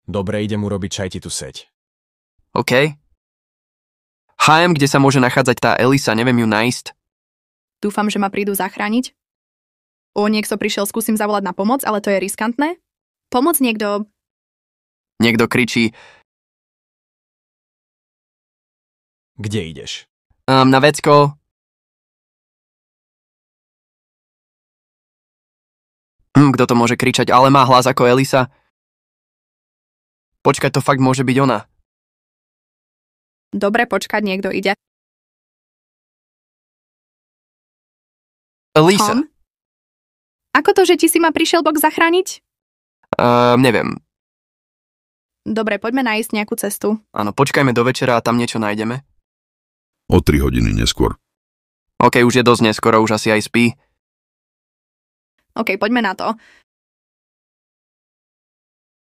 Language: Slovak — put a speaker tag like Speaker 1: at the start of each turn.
Speaker 1: Dobre, idem urobiť čaj ti tu seď.
Speaker 2: OK. HM, kde sa môže nachádzať tá Elisa, neviem ju nájsť.
Speaker 3: Dúfam, že ma prídu zachrániť. Niekto prišiel, skúsim zavolať na pomoc, ale to je riskantné. Pomoc niekto...
Speaker 2: Niekto kričí,
Speaker 1: Kde ideš?
Speaker 2: na vecko. Kto to môže kričať, ale má hlas ako Elisa? Počkaj, to fakt môže byť ona.
Speaker 3: Dobre, počkať, niekto ide.
Speaker 2: Elisa.
Speaker 3: Tom? Ako to, že ti si ma prišiel Bok zachrániť?
Speaker 2: Neviem.
Speaker 3: Dobre, poďme nájsť nejakú cestu.
Speaker 2: Áno, počkajme do večera a tam niečo nájdeme.
Speaker 4: O 3 hodiny neskôr.
Speaker 2: OK, už je dosť neskoro, už asi aj spí.
Speaker 3: OK, poďme na to.